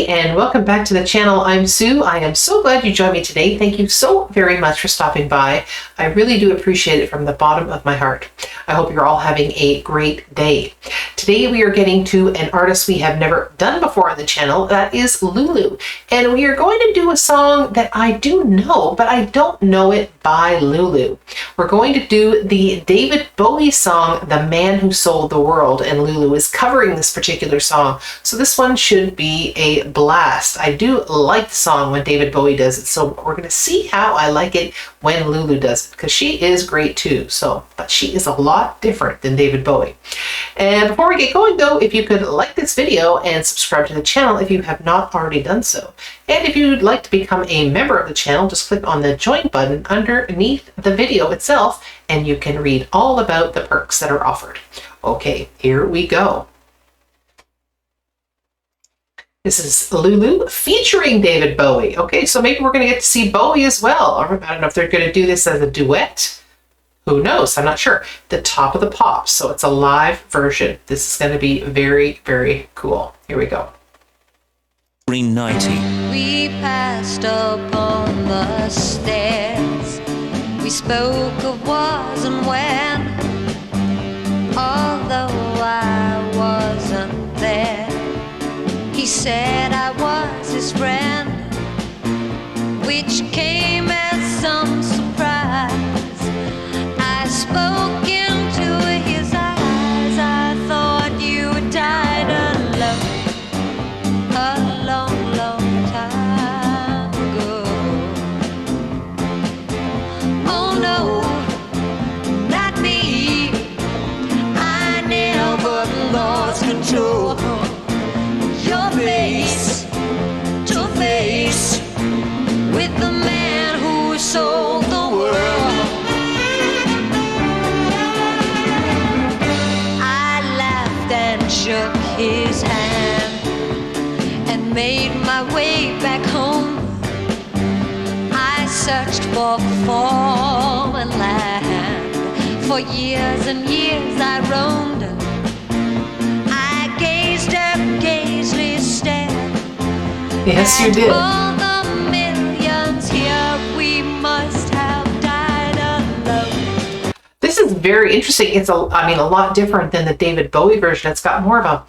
everybody, and welcome back to the channel. I'm Sue. I am so glad you joined me today. Thank you so very much for stopping by. I really do appreciate it from the bottom of my heart. I hope you're all having a great day. Today we are getting to an artist we have never done before on the channel. That is LULU. And we are going to do a song that I do know, but I don't know it by LULU. We're going to do the David Bowie song, The Man Who Sold the World, and LULU is covering this particular song. So this one should be a blast. I do like the song when David Bowie does it, so we're going to see how I like it when LULU does it, because she is great too. But she is a lot different than David Bowie. And before we get going though, if you could like this video and subscribe to the channel if you have not already done so. And if you'd like to become a member of the channel, just click on the join button underneath the video itself and you can read all about the perks that are offered. Okay, here we go. This is LULU featuring David Bowie. Okay, so maybe we're going to get to see Bowie as well. I don't know if they're going to do this as a duet. Who knows? I'm not sure. The Top of the Pops. So it's a live version. This is going to be very, very cool. Here we go. Green 90. We passed up on the stairs. We spoke of was and when. Although I wasn't there, he said I was his friend, which came as some surprise. I spoke into his eyes. I thought you had died alone a long, long time ago. Oh no, not me. I never lost control. Your face to face with the man who sold the world. I laughed and shook his hand and made my way back home. I searched for foreign land. For years and years I roamed. I gazed up, gazely stared. Yes, you did. All the millions here, we must have died alone. This is very interesting. It's a lot different than the David Bowie version. It's got more of a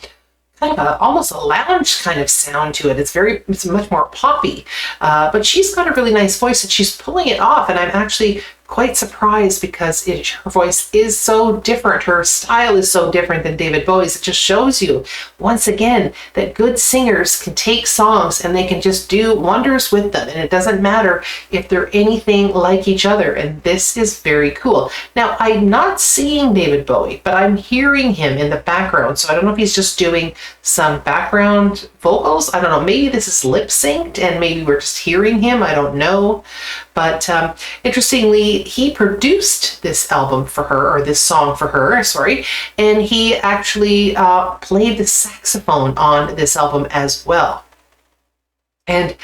kind of almost a lounge kind of sound to it. It's much more poppy, but she's got a really nice voice and she's pulling it off. And I'm actually quite surprised because her voice is so different. Her style is so different than David Bowie's. It just shows you once again that good singers can take songs and they can just do wonders with them. And it doesn't matter if they're anything like each other. And this is very cool. Now, I'm not seeing David Bowie, but I'm hearing him in the background. So I don't know if he's just doing some background vocals. I don't know. Maybe this is lip synced and maybe we're just hearing him. I don't know. But interestingly, he produced this album for her, or this song for her, sorry, and he actually played the saxophone on this album as well. And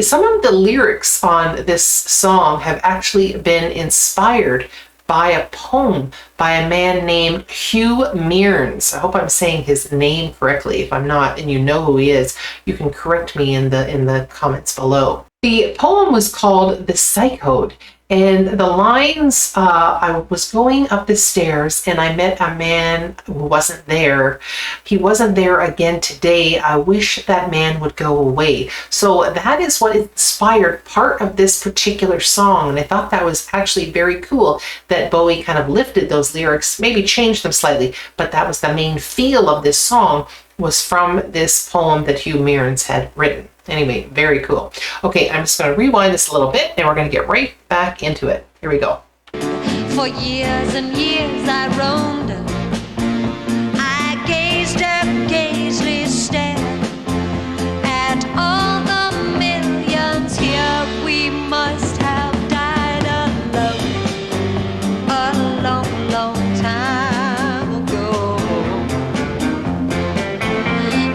some of the lyrics on this song have actually been inspired by a poem by a man named Hugh Mearns. I hope I'm saying his name correctly. If I'm not, and you know who he is, you can correct me in the comments below. The poem was called The Psychode, and the lines, I was going up the stairs and I met a man who wasn't there. He wasn't there again today. I wish that man would go away. So that is what inspired part of this particular song. And I thought that was actually very cool that Bowie kind of lifted those lyrics, maybe changed them slightly, but that was the main feel of this song, was from this poem that Hugh Mearns had written. Anyway, very cool. Okay, I'm just going to rewind this a little bit and we're going to get right back into it. Here we go. For years and years I roamed. I gazed up, gazely stared at all the millions here. We must have died alone a long, long time ago.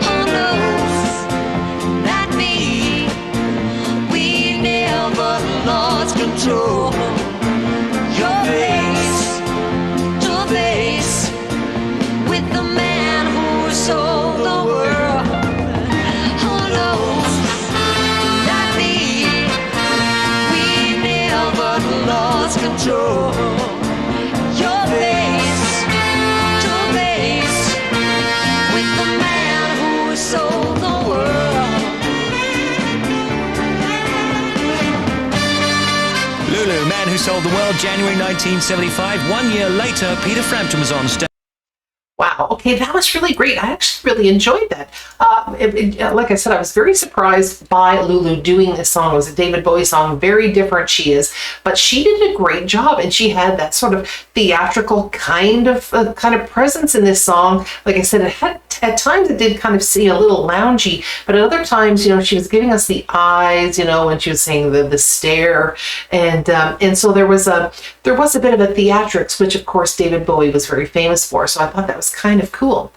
Oh no, not me. We never lost control. Your face to face January 1975. 1 year later, Peter Frampton was on stage. Wow. Okay, that was really great. I actually really enjoyed that. Like I said, I was very surprised by Lulu doing this song. It was a David Bowie song, very different she is, but she did a great job, and she had that sort of theatrical kind of presence in this song. Like I said, it had at times it did kind of seem a little loungy, but at other times, she was giving us the eyes, when she was saying the stare, and so there was a bit of a theatrics, which of course David Bowie was very famous for. So I thought that was kind of cool.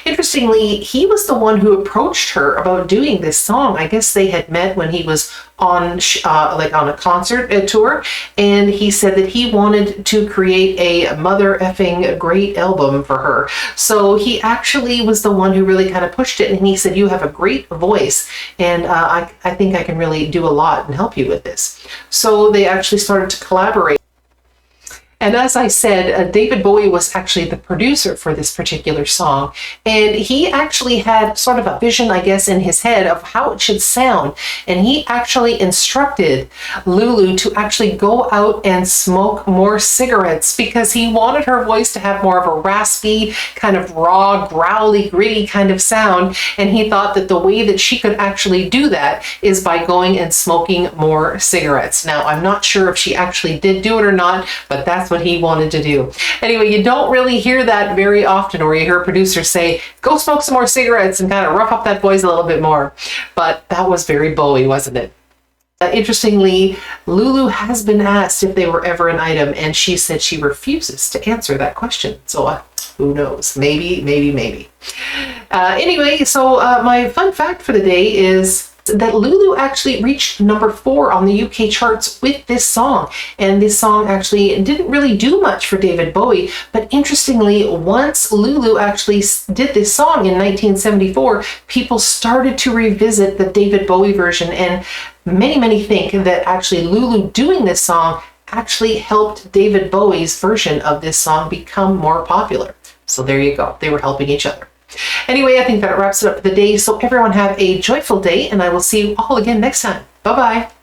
Interestingly, he was the one who approached her about doing this song. I guess they had met when he was on a concert tour, and he said that he wanted to create a mother effing great album for her. So he actually was the one who really kind of pushed it, and he said, "You have a great voice, and I think I can really do a lot and help you with this." So they actually started to collaborate. And as I said, David Bowie was actually the producer for this particular song. And he actually had sort of a vision, I guess, in his head of how it should sound. And he actually instructed Lulu to actually go out and smoke more cigarettes because he wanted her voice to have more of a raspy, kind of raw, growly, gritty kind of sound. And he thought that the way that she could actually do that is by going and smoking more cigarettes. Now, I'm not sure if she actually did do it or not, but that's what he wanted to do. Anyway, you don't really hear that very often, or you hear producers say, "Go smoke some more cigarettes," and kind of rough up that voice a little bit more. But that was very Bowie, wasn't it? Interestingly, Lulu has been asked if they were ever an item, and she said she refuses to answer that question. So who knows? Maybe. Anyway, so my fun fact for the day is that Lulu actually reached number 4 on the UK charts with this song. And this song actually didn't really do much for David Bowie, but interestingly, once Lulu actually did this song in 1974, people started to revisit the David Bowie version, and many think that actually Lulu doing this song actually helped David Bowie's version of this song become more popular. So there you go. They were helping each other. Anyway, I think that wraps it up for the day. So everyone have a joyful day, and I will see you all again next time. Bye-bye.